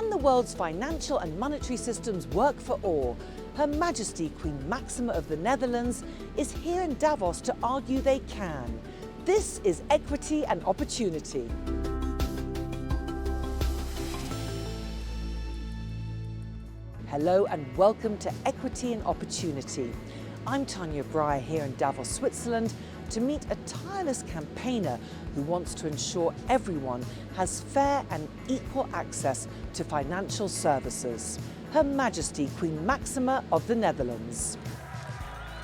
Can the world's financial and monetary systems work for all? Her Majesty Queen Máxima of the Netherlands is here in Davos to argue they can. This is Equity and Opportunity. Hello and welcome to Equity and Opportunity. I'm Tania, Bryer here in Davos, Switzerland, to meet a tireless campaigner who wants to ensure everyone has fair and equal access to financial services. Her Majesty Queen Máxima of the Netherlands.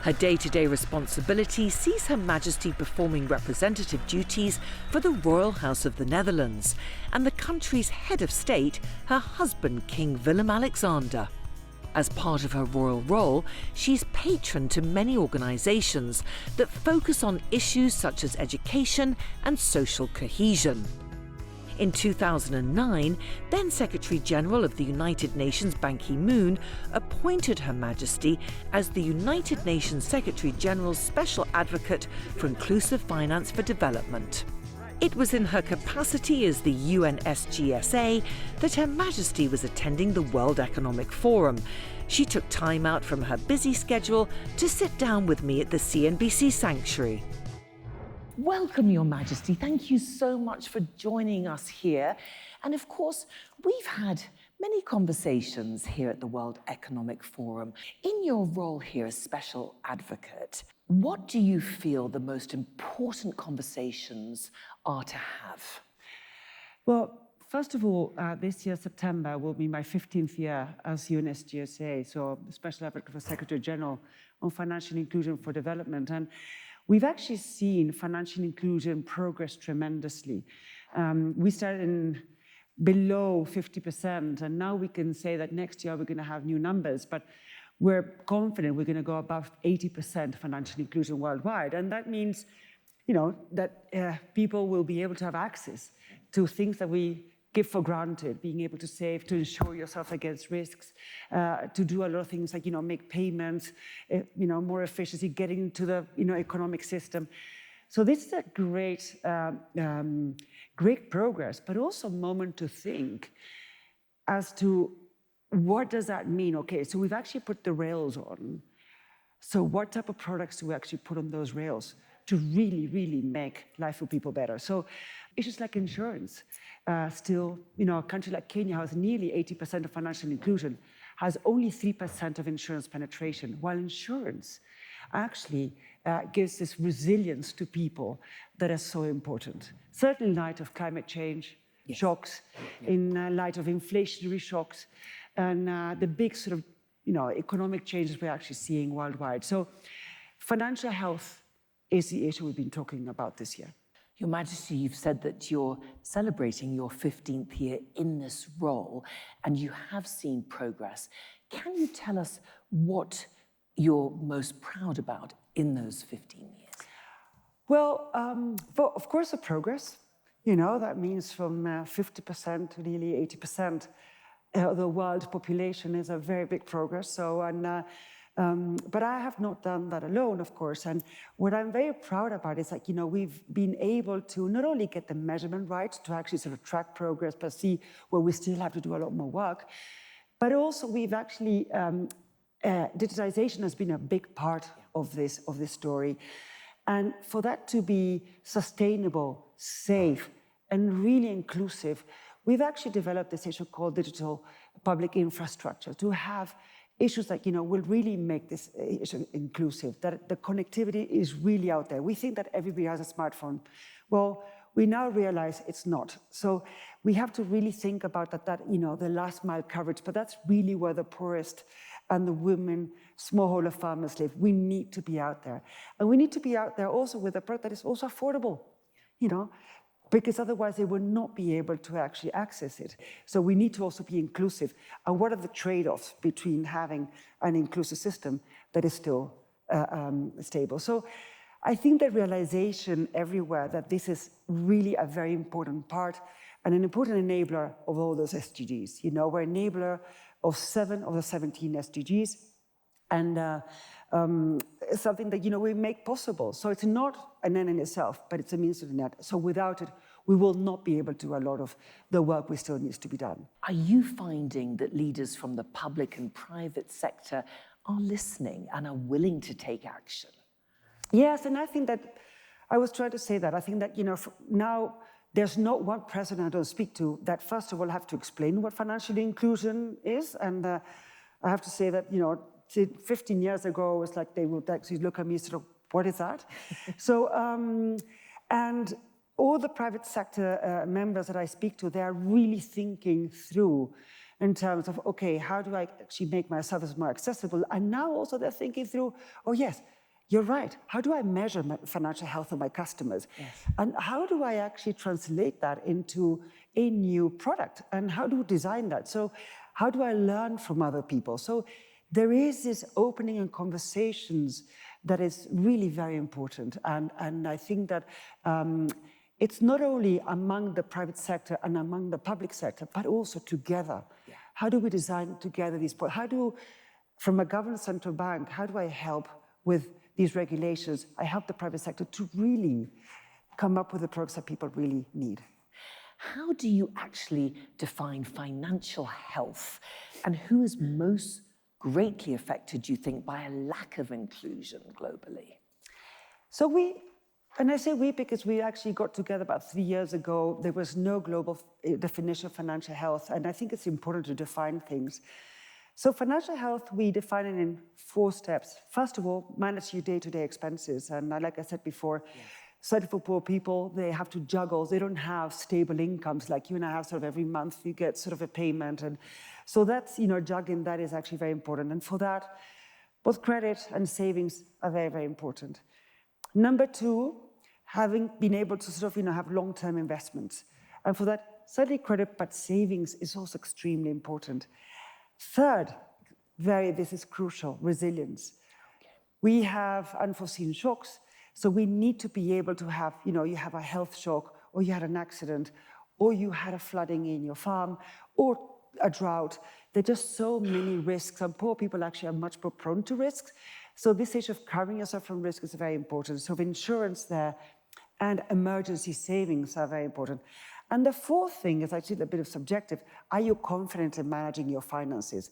Her day-to-day responsibility sees Her Majesty performing representative duties for the Royal House of the Netherlands and the country's head of state, her husband King Willem-Alexander. As part of her royal role, she's patron to many organisations that focus on issues such as education and social cohesion. In 2009, then Secretary-General of the United Nations Ban Ki-moon appointed Her Majesty as the United Nations Secretary-General's Special Advocate for Inclusive Finance for Development. It was in her capacity as the UNSGSA that Her Majesty was attending the World Economic Forum. She took time out from her busy schedule to sit down with me at the CNBC sanctuary. Welcome, Your Majesty. Thank you so much for joining us here. And of course, we've had many conversations here at the World Economic Forum. In your role here as Special Advocate, what do you feel the most important conversations are to have? Well, first of all, this year, September, will be my 15th year as UNSGSA, so Special Advocate for Secretary General on Financial Inclusion for Development. And we've actually seen financial inclusion progress tremendously. We started in below 50%, and now we can say that next year we're going to have new numbers, but we're confident we're going to go above 80% financial inclusion worldwide. And that means, that people will be able to have access to things that we give for granted, being able to save, to insure yourself against risks, to do a lot of things like, make payments, more efficiency, getting into the, economic system. So this is a great progress, but also a moment to think as to what does that mean? Okay, so we've actually put the rails on. So what type of products do we actually put on those rails to really, really make life for people better? So issues like insurance. Still, a country like Kenya has nearly 80% of financial inclusion, has only 3% of insurance penetration, while insurance actually gives this resilience to people that is so important. Certainly in light of climate change, yes, shocks, in light of inflationary shocks, and the big sort of, economic changes we're actually seeing worldwide. So financial health is the issue we've been talking about this year. Your Majesty, you've said that you're celebrating your 15th year in this role, and you have seen progress. Can you tell us what you're most proud about in those 15 years? Well, of course, the progress. That means from 50% to nearly 80%. The world population is a very big progress. So, but I have not done that alone, of course. And what I'm very proud about is that, we've been able to not only get the measurement right to actually sort of track progress, but see where we still have to do a lot more work. But also we've actually, digitization has been a big part of this story. And for that to be sustainable, safe, and really inclusive, we've actually developed this issue called digital public infrastructure to have issues that, will really make this issue inclusive, that the connectivity is really out there. We think that everybody has a smartphone. Well, we now realize it's not. So we have to really think about that, the last mile coverage, but that's really where the poorest and the women, smallholder farmers live. We need to be out there. And we need to be out there also with a product that is also affordable, because otherwise they will not be able to actually access it. So we need to also be inclusive. And what are the trade-offs between having an inclusive system that is still stable? So I think the realization everywhere that this is really a very important part and an important enabler of all those SDGs. We're an enabler of 7 of the 17 SDGs. And something that, we make possible. So it's not an end in itself, but it's a means to the end. So without it, we will not be able to do a lot of the work we still needs to be done. Are you finding that leaders from the public and private sector are listening and are willing to take action? Yes, and I think that, I was trying to say that, I think that, now there's not one president I don't speak to that first of all have to explain what financial inclusion is. And I have to say that, 15 years ago, it was like they would actually look at me and sort of, what is that? So, and all the private sector members that I speak to, they are really thinking through in terms of, okay, how do I actually make my service more accessible? And now also they're thinking through, oh yes, you're right. How do I measure my financial health of my customers? Yes. And how do I actually translate that into a new product? And how do we design that? So how do I learn from other people? So there is this opening and conversations that is really very important. And I think that it's not only among the private sector and among the public sector, but also together. Yeah. How do we design together these products? From a government central bank, how do I help with these regulations? I help the private sector to really come up with the products that people really need. How do you actually define financial health? And who is most greatly affected, do you think, by a lack of inclusion globally? So and I say we because we actually got together about 3 years ago. There was no global definition of financial health, and I think it's important to define things. So financial health, we define it in 4 steps. First of all, manage your day-to-day expenses. And like I said before, certainly for poor people, they have to juggle. They don't have stable incomes like you and I have. Sort of every month you get sort of a payment. And so that's, juggling, that is actually very important. And for that, both credit and savings are very, very important. Number 2, having been able to sort of, have long-term investments. And for that, certainly credit, but savings is also extremely important. Third, this is crucial, resilience. Okay. We have unforeseen shocks, so we need to be able to have, you have a health shock, or you had an accident, or you had a flooding in your farm, or a drought. There are just so many risks, and poor people actually are much more prone to risks. So this issue of covering yourself from risk is very important. So insurance there and emergency savings are very important. And the 4th thing is actually a bit of subjective. Are you confident in managing your finances?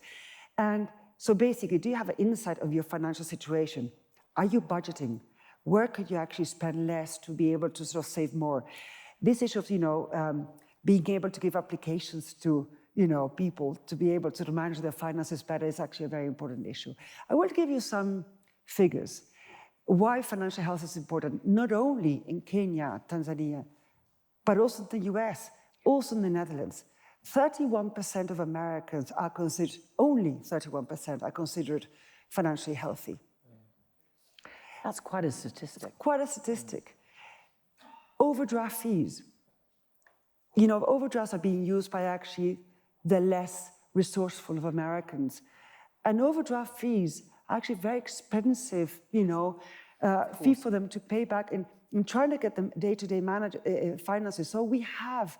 And so basically, do you have an insight of your financial situation? Are you budgeting? Where could you actually spend less to be able to sort of save more? This issue of, being able to give applications to, people to be able to manage their finances better is actually a very important issue. I will give you some figures. Why financial health is important, not only in Kenya, Tanzania, but also in the US, also in the Netherlands. 31% of Americans are considered, only 31% are considered financially healthy. That's quite a statistic. Quite a statistic. Overdraft fees. Overdrafts are being used by actually the less resourceful of Americans. And overdraft fees are actually very expensive, fee for them to pay back in trying to get them day-to-day finances. So we have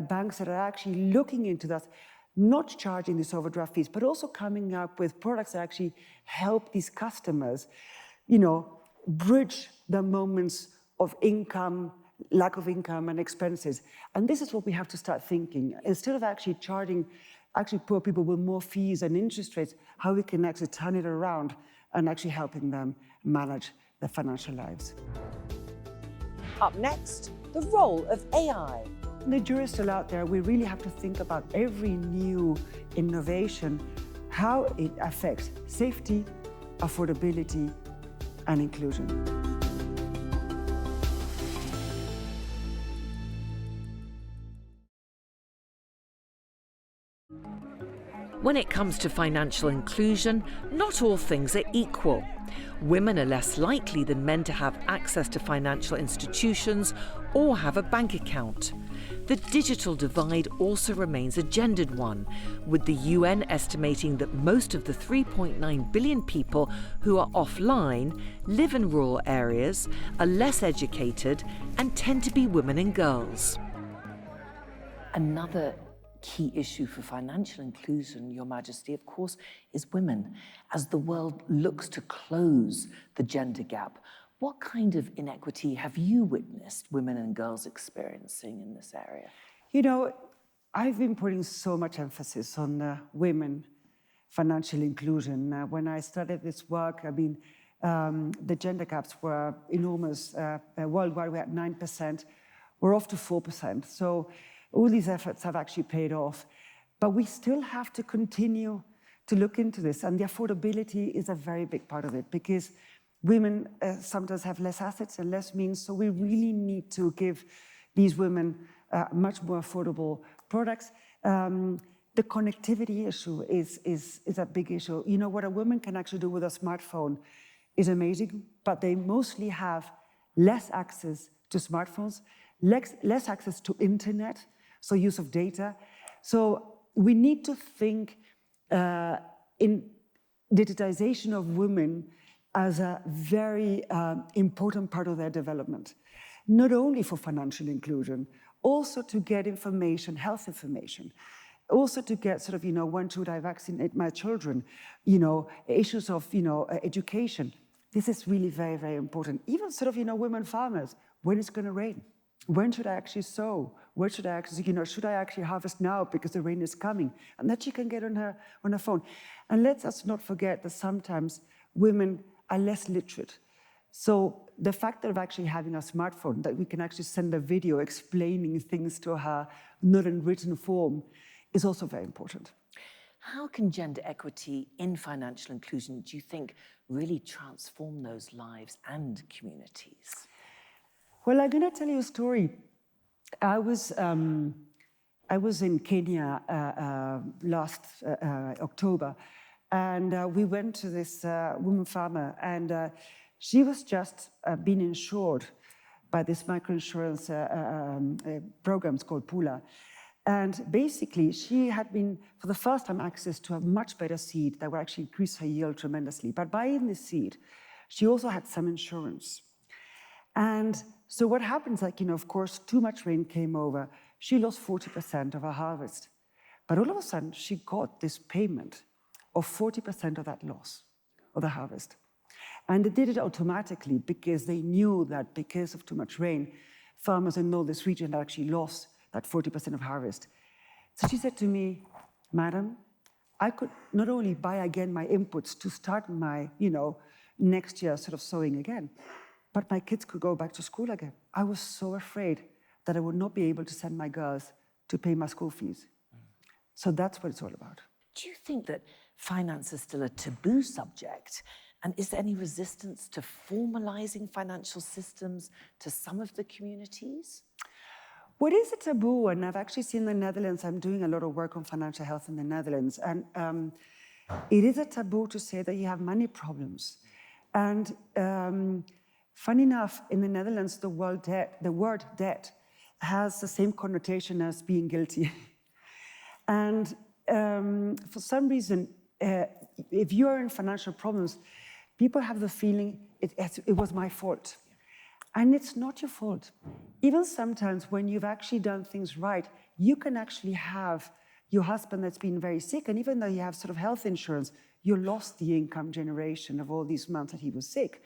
banks that are actually looking into that, not charging these overdraft fees, but also coming up with products that actually help these customers, bridge the moments of income, lack of income and expenses. And this is what we have to start thinking. Instead of actually charging poor people with more fees and interest rates, how we can actually turn it around and actually helping them manage their financial lives. Up next, the role of AI. The jury's still out there. We really have to think about every new innovation, how it affects safety, affordability, and inclusion. When it comes to financial inclusion, not all things are equal. Women are less likely than men to have access to financial institutions or have a bank account. The digital divide also remains a gendered one, with the UN estimating that most of the 3.9 billion people who are offline live in rural areas, are less educated, and tend to be women and girls. Another key issue for financial inclusion, Your Majesty, of course, is women. As the world looks to close the gender gap, What kind of inequity have you witnessed women and girls experiencing in this area? You know, I've been putting so much emphasis on women financial inclusion. When I started this work, I mean, the gender gaps were enormous. Worldwide, we're at 9%. We're off to 4%. So all these efforts have actually paid off. But we still have to continue to look into this. And the affordability is a very big part of it, because women sometimes have less assets and less means. So we really need to give these women much more affordable products. The connectivity issue is a big issue. You know, what a woman can actually do with a smartphone is amazing, but they mostly have less access to smartphones, less access to internet, so use of data. So we need to think in digitization of women as a very important part of their development, not only for financial inclusion, also to get information, health information, also to get sort of, you know, when should I vaccinate my children, you know, issues of, you know, education. This is really very, very important. Even sort of, you know, women farmers, when it's going to rain? When should I actually sow? Where should I actually, you know, should I actually harvest now because the rain is coming? And that she can get on her phone. And let us not forget that sometimes women are less literate. So the fact of actually having a smartphone, that we can actually send a video explaining things to her, not in written form, is also very important. How can gender equity in financial inclusion, do you think, really transform those lives and communities? Well, I'm going to tell you a story. I was in Kenya last October, and we went to this woman farmer, and she was just being insured by this microinsurance programs called Pula. And basically, she had been, for the first time, access to a much better seed that would actually increase her yield tremendously. But buying this seed, she also had some insurance. And so what happens, like, you know, of course, too much rain came over. She lost 40% of her harvest. But all of a sudden, she got this payment of 40% of that loss of the harvest. And they did it automatically because they knew that because of too much rain, farmers in all this region actually lost that 40% of harvest. So she said to me, "Madam, I could not only buy again my inputs to start my, you know, next year sort of sowing again, but my kids could go back to school again. I was so afraid that I would not be able to send my girls to pay my school fees." So that's what it's all about. Do you think that finance is still a taboo subject? And is there any resistance to formalizing financial systems to some of the communities? What is a taboo? And I've actually seen the Netherlands, I'm doing a lot of work on financial health in the Netherlands, and it is a taboo to say that you have money problems. And funny enough, in the Netherlands, the word debt has the same connotation as being guilty. And for some reason, if you're in financial problems, people have the feeling it was my fault. And it's not your fault. Even sometimes when you've actually done things right, you can actually have your husband that's been very sick, and even though you have sort of health insurance, you lost the income generation of all these months that he was sick.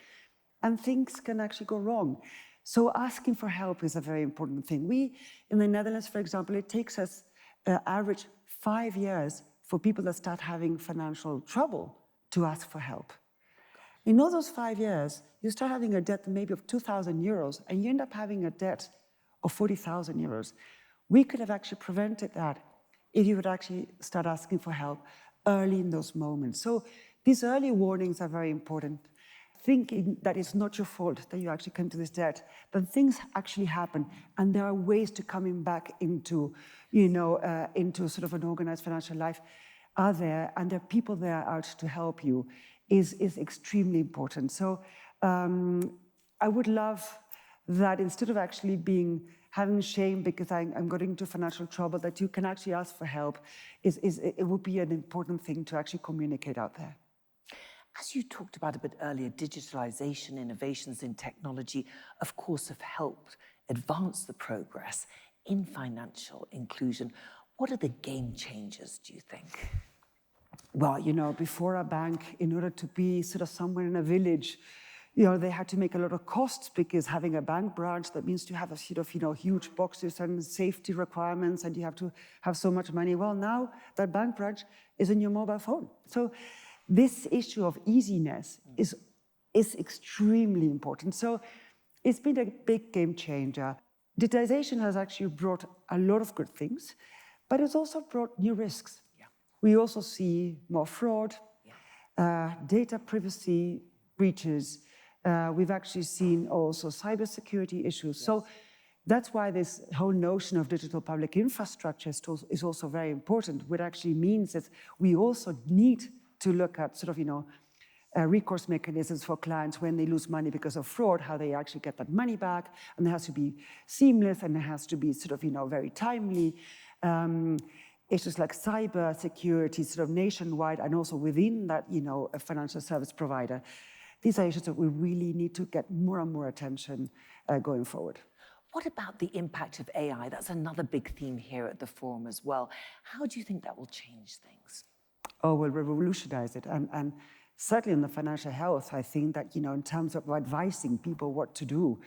And things can actually go wrong. So asking for help is a very important thing. We, in the Netherlands, for example, it takes us average 5 years for people that start having financial trouble to ask for help. In all those 5 years, you start having a debt maybe of 2,000 euros, and you end up having a debt of 40,000 euros. We could have actually prevented that if you would actually start asking for help early in those moments. So these early warnings are very important. Thinking that it's not your fault that you actually came to this debt, but things actually happen, and there are ways to coming back into, you know, into sort of an organized financial life are there, and there are people there out to help you, is extremely important. So I would love that instead of actually having shame because I'm getting into financial trouble, that you can actually ask for help. It would be an important thing to actually communicate out there. As you talked about a bit earlier, digitalization, innovations in technology, of course, have helped advance the progress in financial inclusion. What are the game changers, do you think? Well, you know, before a bank, in order to be sort of somewhere in a village, they had to make a lot of costs because having a bank branch, that means to have a sort of, huge boxes and safety requirements, and you have to have so much money. Well, now that bank branch is in your mobile phone. So this issue of easiness is extremely important. So it's been a big game changer. Digitization has actually brought a lot of good things, but it's also brought new risks. Yeah. We also see more fraud, data privacy breaches. We've actually seen also cybersecurity issues. Yes. So that's why this whole notion of digital public infrastructure is also very important, which actually means that we also need to look at sort of, recourse mechanisms for clients when they lose money because of fraud, how they actually get that money back, and it has to be seamless, and it has to be sort of, very timely. Issues like cyber security, sort of nationwide, and also within that, a financial service provider. These are issues that we really need to get more and more attention going forward. What about the impact of AI? That's another big theme here at the forum as well. How do you think that will change things? Oh, we'll revolutionize it. And certainly in the financial health, I think that, in terms of advising people what to do,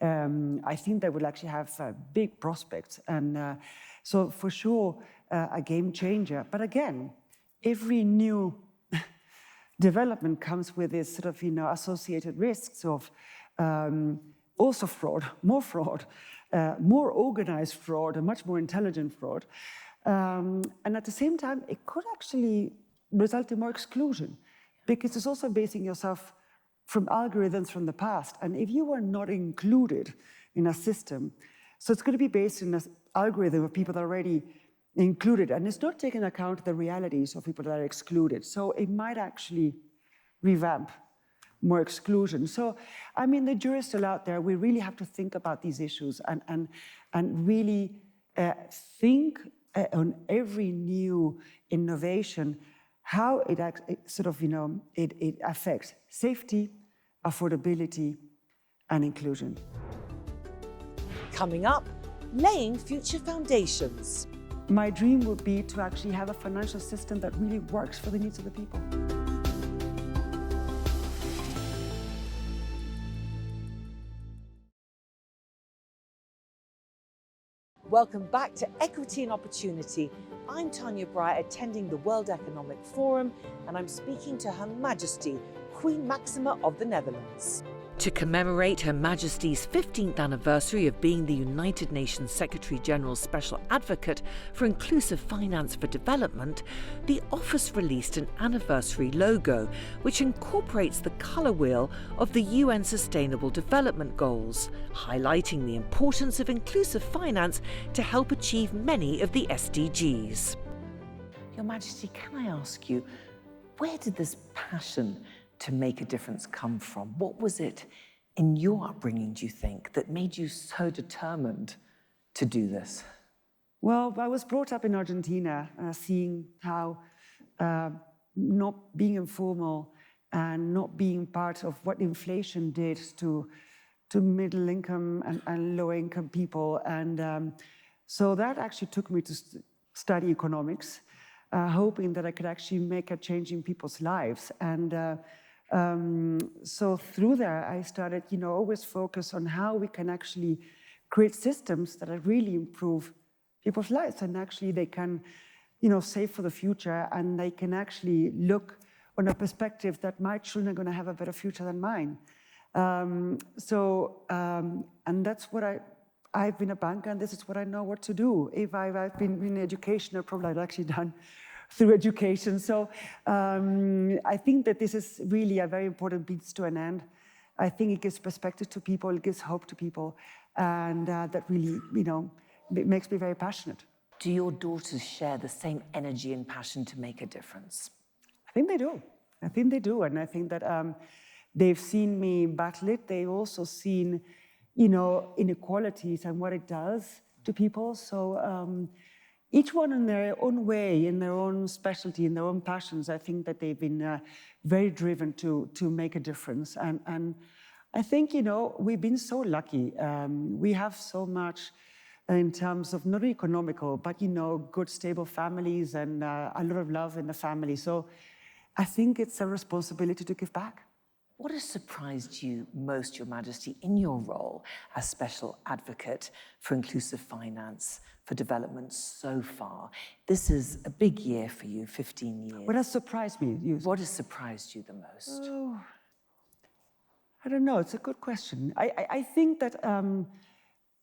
I think they will actually have big prospects. And so for sure, a game changer. But again, every new development comes with this sort of, associated risks of also fraud, more organized fraud, a much more intelligent fraud. And at the same time, it could actually result in more exclusion, because it's also basing yourself from algorithms from the past. And if you are not included in a system, so it's going to be based on an algorithm of people that are already included, and it's not taking into account the realities of people that are excluded. So it might actually revamp more exclusion. So, I mean, the jury's still out there. We really have to think about these issues and really think on every new innovation, how it sort of, it affects safety, affordability, and inclusion. Coming up, laying future foundations. My dream would be to actually have a financial system that really works for the needs of the people. Welcome back to Equity and Opportunity. I'm Tania Bryer, attending the World Economic Forum, and I'm speaking to Her Majesty, Queen Máxima of the Netherlands. To commemorate Her Majesty's 15th anniversary of being the United Nations Secretary-General's Special Advocate for Inclusive Finance for Development, the office released an anniversary logo which incorporates the colour wheel of the UN Sustainable Development Goals, highlighting the importance of inclusive finance to help achieve many of the SDGs. Your Majesty, can I ask you, where did this passion to make a difference come from? What was it in your upbringing, do you think, that made you so determined to do this? Well, I was brought up in Argentina, seeing how not being informal and not being part of what inflation did to middle income and low income people. And so that actually took me to study economics, hoping that I could actually make a change in people's lives. And so through there, I started, always focus on how we can actually create systems that really improve people's lives, and actually they can, save for the future, and they can actually look on a perspective that my children are going to have a better future than mine. And that's what I've been a banker, and this is what I know what to do. If I've been in education, I probably had actually done through education. So I think that this is really a very important means to an end. I think it gives perspective to people, it gives hope to people, and that really, it makes me very passionate. Do your daughters share the same energy and passion to make a difference? I think they do. And I think that they've seen me battle it. They've also seen, inequalities and what it does to people. So each one in their own way, in their own specialty, in their own passions, I think that they've been very driven to make a difference. And I think, we've been so lucky. We have so much in terms of not economical, but, good, stable families and a lot of love in the family. So I think it's a responsibility to give back. What has surprised you most, Your Majesty, in your role as Special Advocate for Inclusive Finance for Development so far? This is a big year for you, 15 years. What has surprised me? What has surprised you the most? Oh, I don't know. It's a good question. I think that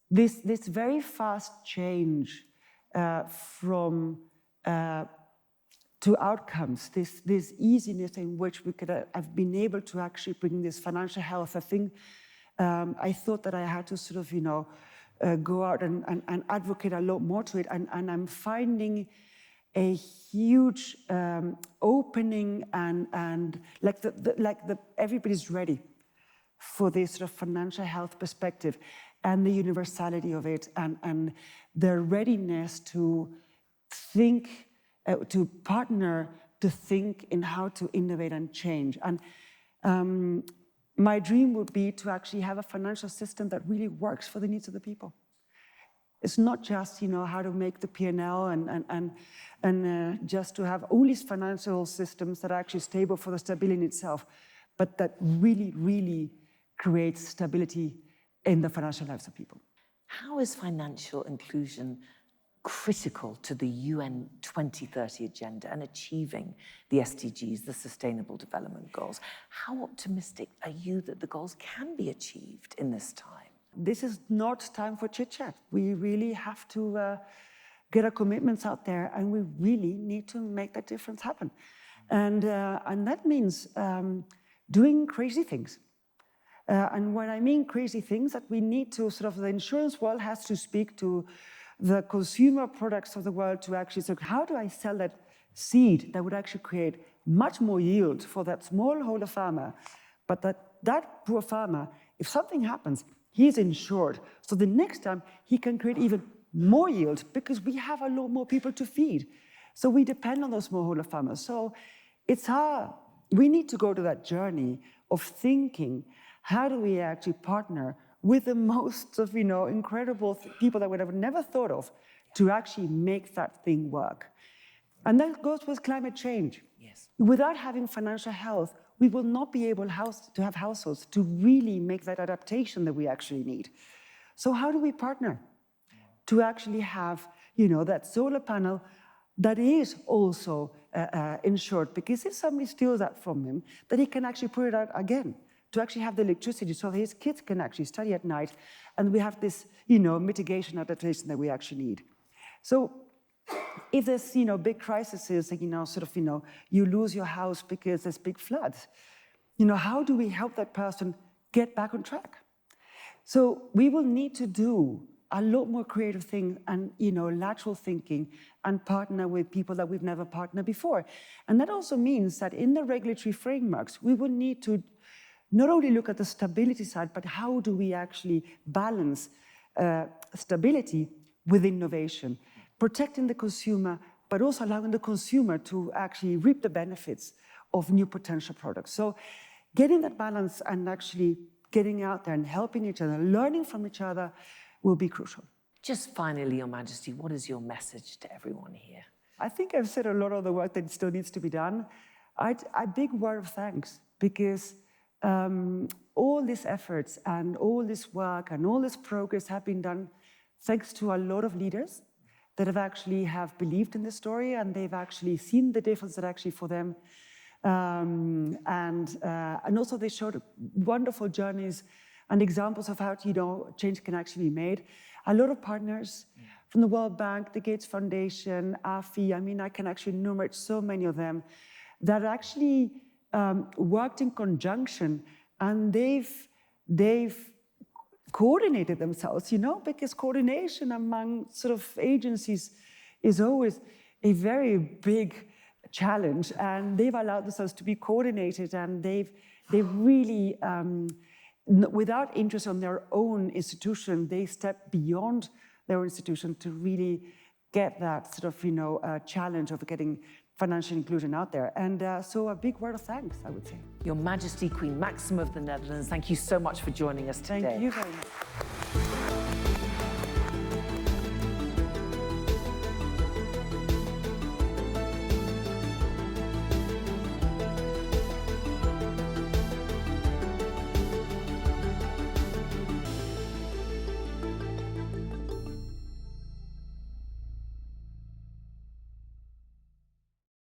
this very fast change from to outcomes, this easiness in which we could have been able to actually bring this financial health. I think I thought that I had to sort of, go out and advocate a lot more to it. And I'm finding a huge opening and everybody's ready for this sort of financial health perspective and the universality of it and their readiness to think, to partner, to think in how to innovate and change. And my dream would be to actually have a financial system that really works for the needs of the people. It's not just, how to make the P&L and just to have only financial systems that are actually stable for the stability in itself, but that really, really creates stability in the financial lives of people. How is financial inclusion critical to the UN 2030 agenda and achieving the SDGs, the Sustainable Development Goals? How optimistic are you that the goals can be achieved in this time? This is not time for chit-chat. We really have to get our commitments out there, and we really need to make that difference happen. And that means doing crazy things. And when I mean crazy things, that we need to the insurance world has to speak to the consumer products of the world to actually say, how do I sell that seed that would actually create much more yield for that smallholder farmer, but that poor farmer, if something happens, he's insured. So the next time he can create even more yield because we have a lot more people to feed. So we depend on those smallholder farmers. So we need to go to that journey of thinking, how do we actually partner with the most of, incredible people that we would have never thought of to actually make that thing work. And that goes with climate change. Yes. Without having financial health, we will not be able to have households to really make that adaptation that we actually need. So how do we partner to actually have, that solar panel that is also insured? Because if somebody steals that from him, then he can actually put it out again, to actually have the electricity so that his kids can actually study at night, and we have this, mitigation adaptation that we actually need. So if there's, big crises, like, you lose your house because there's big floods, how do we help that person get back on track? So we will need to do a lot more creative things and, lateral thinking and partner with people that we've never partnered before. And that also means that in the regulatory frameworks, we will need to not only look at the stability side, but how do we actually balance stability with innovation, protecting the consumer, but also allowing the consumer to actually reap the benefits of new potential products. So getting that balance and actually getting out there and helping each other, learning from each other will be crucial. Just finally, Your Majesty, what is your message to everyone here? I think I've said a lot of the work that still needs to be done. A big word of thanks, because all these efforts and all this work and all this progress have been done thanks to a lot of leaders that have believed in the story, and they've actually seen the difference that actually for them. And also they showed wonderful journeys and examples of how change can actually be made. A lot of partners from the World Bank, the Gates Foundation, AFI, I can actually enumerate so many of them that actually worked in conjunction, and they've coordinated themselves, because coordination among agencies is always a very big challenge, and they've allowed themselves to be coordinated, and they've really, without interest on their own institution, they step beyond their institution to really get that challenge of getting financial inclusion out there. And so a big word of thanks, I would say. Your Majesty, Queen Máxima of the Netherlands, thank you so much for joining us today. Thank you very much.